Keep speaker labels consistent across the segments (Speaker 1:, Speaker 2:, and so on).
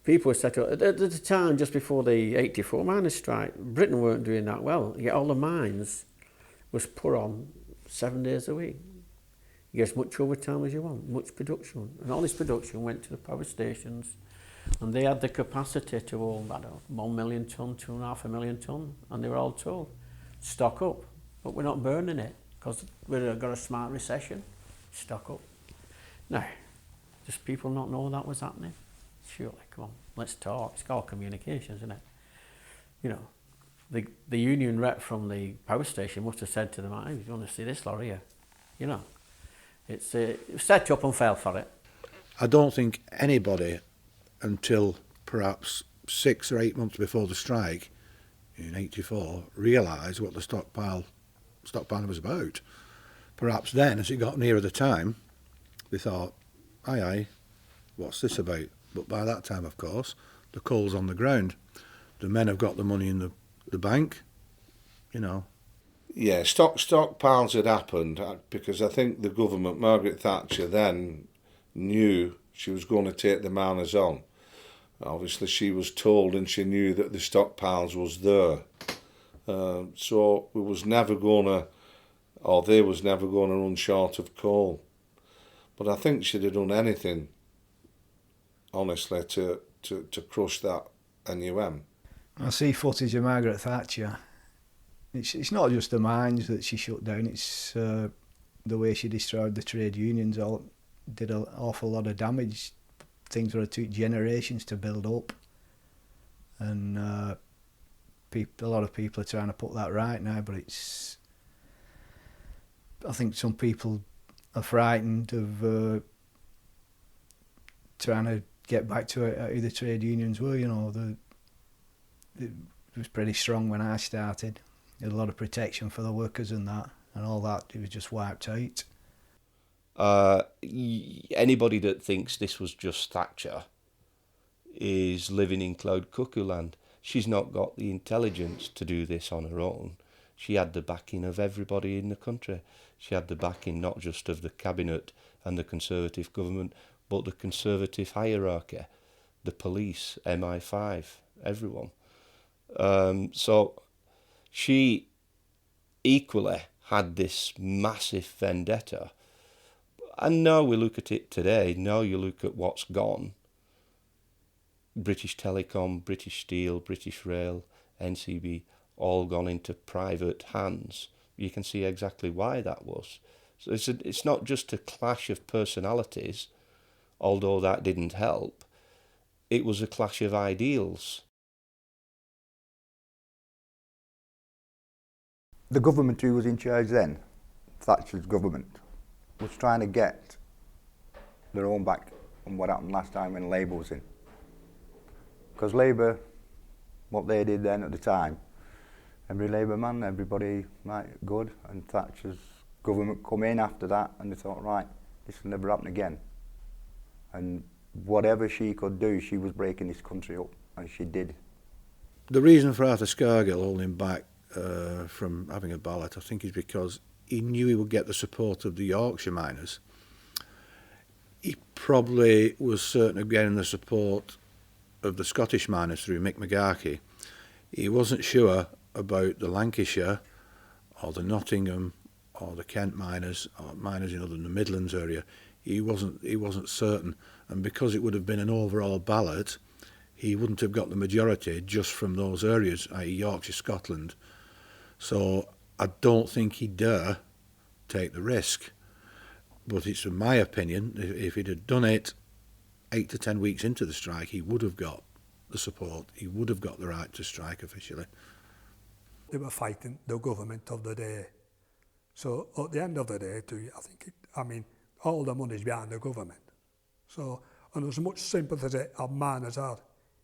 Speaker 1: People were set up, at the time, just before the 84 miners' strike, Britain weren't doing that well, yet all the mines was put on 7 days a week. You get as much overtime as you want, much production. And all this production went to the power stations, and they had the capacity to hold, I don't know, 1 million tonne, 2.5 million tonne, and they were all told, stock up, but we're not burning it, because we've got a smart recession, stock up. Now, does people not know that was happening? Surely, come on, let's talk. It's called communications, isn't it? You know, the union rep from the power station must have said to them, hey, you want to see this lot here? You know, it's set up and fell for it.
Speaker 2: I don't think anybody, until perhaps 6 or 8 months before the strike in 84, realised what the stockpiling was about. Perhaps then, as it got nearer the time, they thought, aye, what's this about? But by that time, of course, the coal's on the ground. The men have got the money in the bank, you know.
Speaker 3: Yeah, stockpiles had happened because I think the government, Margaret Thatcher, then knew she was going to take the miners on. Obviously, she was told and she knew that the stockpiles was there. So we was never going to, or they was never going to run short of coal. But I think she'd have done anything, honestly, to crush that NUM.
Speaker 4: I see footage of Margaret Thatcher. It's not just the mines that she shut down, it's the way she destroyed the trade unions. Did an awful lot of damage. Things that took generations to build up. And a lot of people are trying to put that right now, but I think some people are frightened of trying to get back to how the trade unions were. You know, it was pretty strong when I started. There was a lot of protection for the workers and all that. It was just wiped out.
Speaker 5: Anybody that thinks this was just Thatcher is living in cloud cuckoo land. She's not got the intelligence to do this on her own. She had the backing of everybody in the country. She had the backing not just of the cabinet and the Conservative government, but the Conservative hierarchy, the police, MI5, everyone. So she equally had this massive vendetta. And now we look at it today, now you look at what's gone. British Telecom, British Steel, British Rail, NCB, all gone into private hands. You can see exactly why that was. So it's not just a clash of personalities, although that didn't help. It was a clash of ideals.
Speaker 6: The government who was in charge then, Thatcher's government, was trying to get their own back on what happened last time when Labour was in. Because Labour, what they did then at the time, every Labour man, everybody, right, good, and Thatcher's government come in after that and they thought, right, this will never happen again. And whatever she could do, she was breaking this country up, and she did.
Speaker 2: The reason for Arthur Scargill holding back from having a ballot, I think, is because he knew he would get the support of the Yorkshire miners. He probably was certain of getting the support of the Scottish miners through Mick McGarkey. He wasn't sure about the Lancashire or the Nottingham or the Kent miners or miners in the Midlands area. He wasn't certain, and because it would have been an overall ballot, he wouldn't have got the majority just from those areas, i.e. Yorkshire, Scotland. So I don't think he'd dare take the risk. But it's in my opinion, if he'd have done it 8 to 10 weeks into the strike, he would have got the support. He would have got the right to strike officially.
Speaker 7: They were fighting the government of the day. So at the end of the day, all the money's behind the government. So, and as much sympathy as miners had,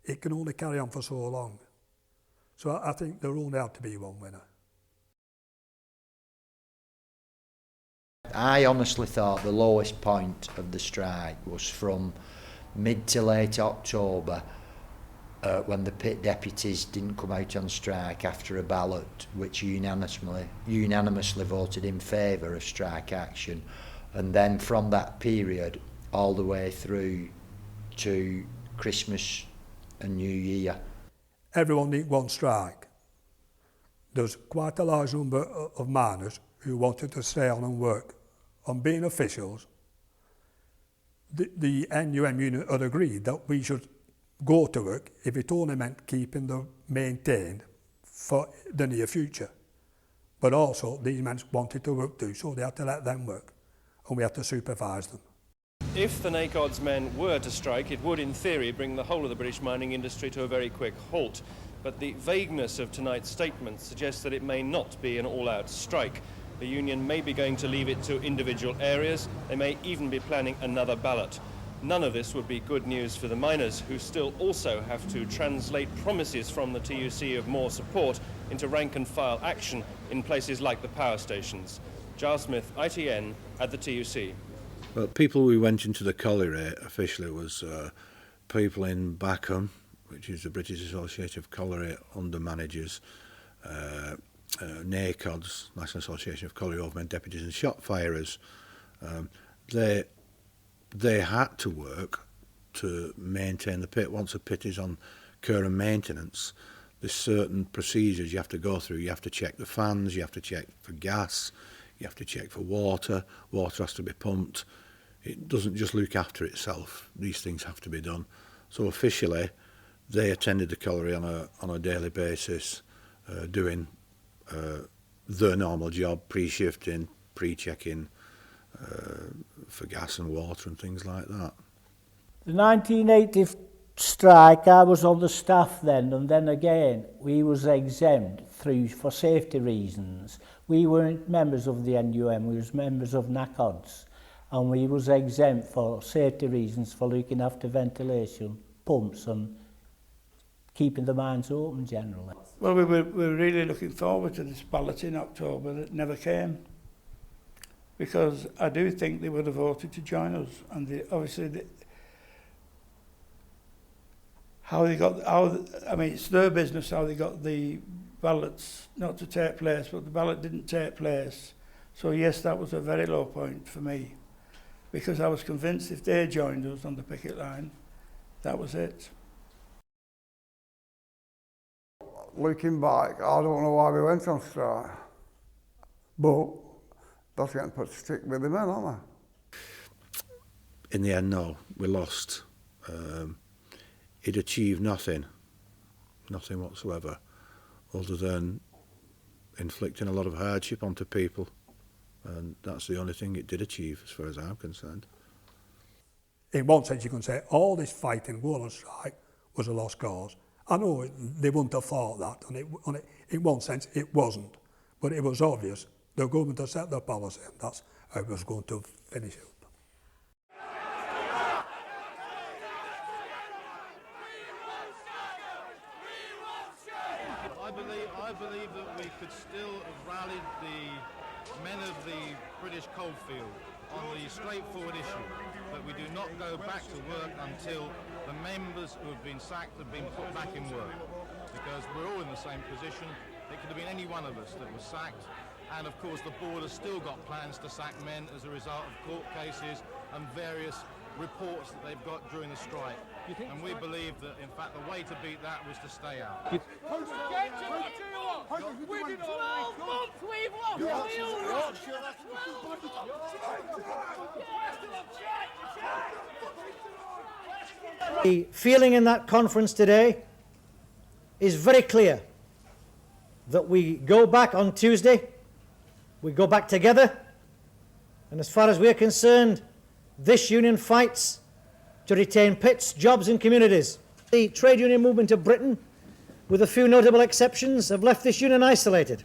Speaker 7: it can only carry on for so long. So I think there only had to be one winner.
Speaker 8: I honestly thought the lowest point of the strike was from mid to late October, when the pit deputies didn't come out on strike after a ballot which unanimously voted in favour of strike action, and then from that period all the way through to Christmas a new year.
Speaker 7: Everyone didn't go on strike. There's quite a large number of miners who wanted to stay on and work. On being officials, the NUM union had agreed that we should go to work if it only meant keeping them maintained for the near future. But also, these men wanted to work too, so they had to let them work, and we had to supervise them.
Speaker 9: If the NACOD's men were to strike, it would, in theory, bring the whole of the British mining industry to a very quick halt. But the vagueness of tonight's statement suggests that it may not be an all-out strike. The union may be going to leave it to individual areas. They may even be planning another ballot. None of this would be good news for the miners, who still also have to translate promises from the TUC of more support into rank-and-file action in places like the power stations. Giles Smith, ITN, at the TUC.
Speaker 2: Well, people we went into the colliery officially was people in Backham, which is the British Association of Colliery under managers, NACODs, National Association of Colliery Overmen Deputies, and shop firers. They had to work to maintain the pit. Once a pit is on care and maintenance, there's certain procedures you have to go through. You have to check the fans, you have to check for gas, you have to check for water. Water has to be pumped. It doesn't just look after itself. These things have to be done. So officially, they attended the colliery on a daily basis, doing their normal job, pre-shifting, pre-checking, for gas and water and things like that.
Speaker 10: The 1980 strike, I was on the staff then, and then again we was exempt for safety reasons. We weren't members of the NUM, we was members of NACODs, and we was exempt for safety reasons for looking after ventilation, pumps and keeping the mines open generally.
Speaker 11: Well, we were really looking forward to this ballot in October that never came, because I do think they would have voted to join us, and it's their business how they got the ballots not to take place, but the ballot didn't take place. So yes, that was a very low point for me, because I was convinced if they joined us on the picket line, that was it.
Speaker 12: Looking back, I don't know why we went on strike, but that's getting put stick with the men, aren't they?
Speaker 2: In the end, no, we lost. It achieved nothing whatsoever, other than inflicting a lot of hardship onto people, and that's the only thing it did achieve, as far as I'm concerned.
Speaker 7: In one sense, you can say all this fighting, going on strike, was a lost cause. I know they wouldn't have thought that, and in one sense it wasn't, but it was obvious. The government had set their policy, and that's how it was going to finish up.
Speaker 13: I believe that we could still have rallied the men of the British coalfield on the straightforward issue that we do not go back to work until the members who have been sacked have been put back in work, because we're all in the same position. It could have been any one of us that was sacked, and of course the board has still got plans to sack men as a result of court cases and various reports that they've got during the strike. And we believe that in fact the way to beat that was to stay out.
Speaker 10: The feeling in that conference today is very clear, that we go back on Tuesday, we go back together, and as far as we're concerned, this union fights to retain pits, jobs and communities. The trade union movement of Britain, with a few notable exceptions, have left this union isolated.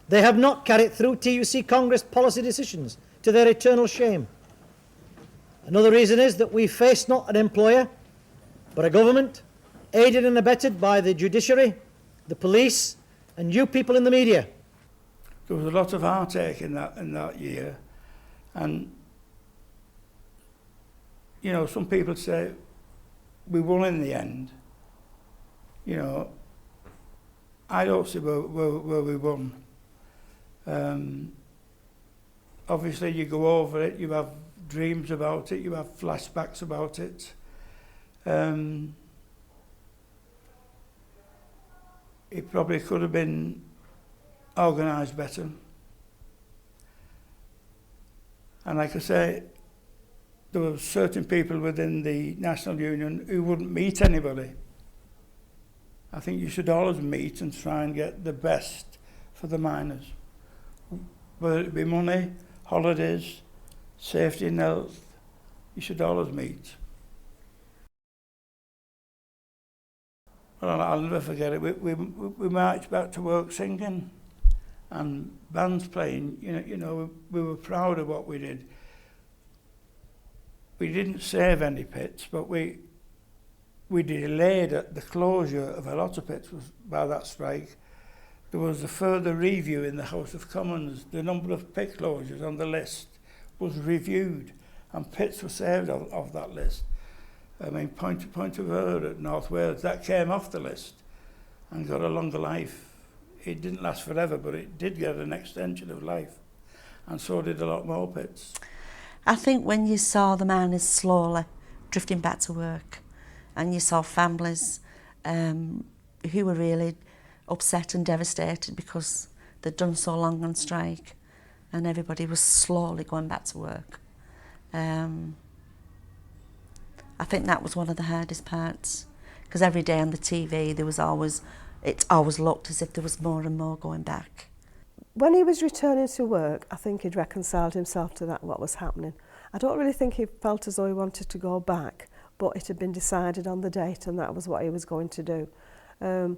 Speaker 10: They have not carried through TUC Congress policy decisions, to their eternal shame. Another reason is that we face not an employer, but a government, aided and abetted by the judiciary, the police, and you people in the media.
Speaker 11: There was a lot of heartache in that year, and you know, some people say we won in the end. You know, I don't see where we won. Obviously, you go over it, you have dreams about it, you have flashbacks about it. it probably could have been organised better. And like I say, there were certain people within the National Union who wouldn't meet anybody. I think you should always meet and try and get the best for the miners. Whether it be money, holidays, safety and health, you should always meet. Well, I'll never forget it. We marched back to work singing and bands playing. You know, we were proud of what we did. We didn't save any pits, but we delayed the closure of a lot of pits by that strike. There was a further review in the House of Commons. The number of pit closures on the list was reviewed, and pits were saved off that list. I mean, Point of Her at North Wales, that came off the list and got a longer life. It didn't last forever, but it did get an extension of life, and so did a lot more pits.
Speaker 14: I think when you saw the miners slowly drifting back to work, and you saw families who were really upset and devastated because they'd done so long on strike, and everybody was slowly going back to work. I think that was one of the hardest parts, because every day on the TV it always looked as if there was more and more going back.
Speaker 15: When he was returning to work, I think he'd reconciled himself to what was happening. I don't really think he felt as though he wanted to go back, but it had been decided on the date and that was what he was going to do. And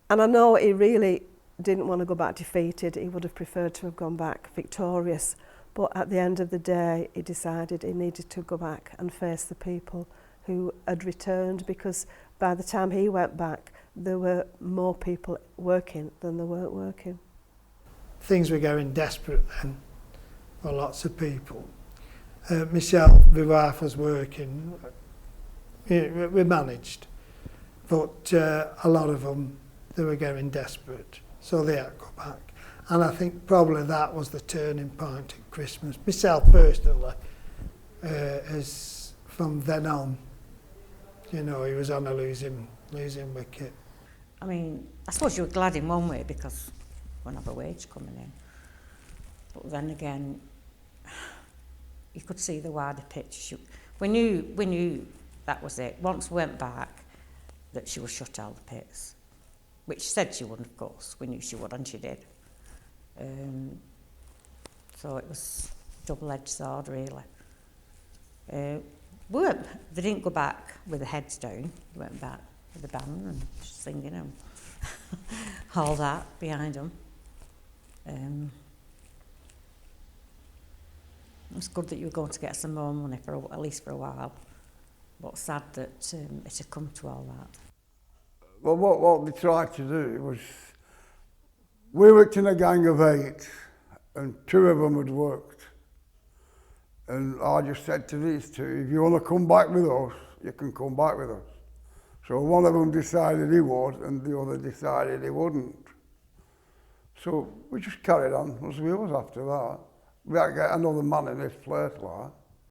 Speaker 15: I know he really didn't want to go back defeated. He would have preferred to have gone back victorious. But at the end of the day, he decided he needed to go back and face the people who had returned, because by the time he went back, there were more people working than there weren't working.
Speaker 16: Things were going desperate then for lots of people. Myself, my wife was working. We managed, but a lot of them, they were getting desperate, so they had to go back. And I think probably that was the turning point at Christmas. Myself personally, as from then on, you know, he was on a losing wicket.
Speaker 17: I mean, I suppose you were glad in one way because we wouldn't have a wage coming in. But then again, you could see the wider picture. We knew that was it. Once we went back, that she would shut all the pits, which she said she wouldn't, of course. We knew she would, and she did. So it was a double-edged sword, really. They didn't go back with their heads down. They went back with the band and singing and all that behind them. It's good that you were going to get some more money, at least for a while. But sad that it had come to all that.
Speaker 12: Well, what they tried to do was, we worked in a gang of 8, and 2 of them had worked. And I just said to these 2, if you want to come back with us, you can come back with us. So one of them decided he would, and the other decided he wouldn't. So we just carried on as we was after that. We had to get another man in this place, like.